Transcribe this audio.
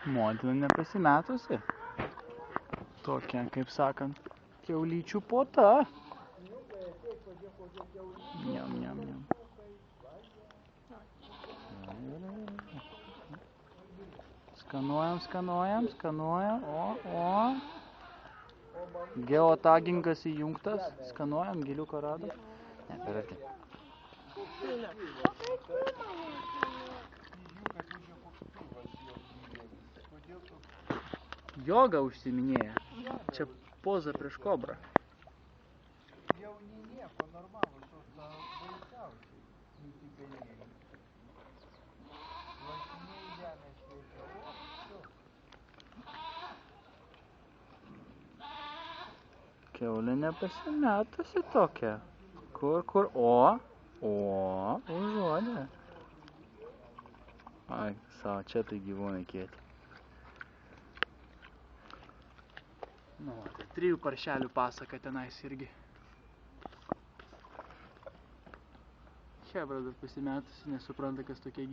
Motina nepasimetusi. Tokia, kaip sakant, kiaulyčių puota. Niam, niam, niam. Skanuojam, skanuojam, skanuojam. O. Geotagingas įjungtas. Skanuojam, giliuką radom. Ne, per arti. Joga užsiminėja. Čia poza prieš kobrą. Jau nieko normalus, o ta baisiausiai įtikėjai. Lašiniai žemė šviečia, o, Kiaulė nepasimetusi tokia. Kur? O, užuodė. Ai, savo, čia tai gyvūnai kieti. Nu, tai 3 paršelių pasaka tenais irgi. Chebra dar pasimetusi, nesupranta, kas tokia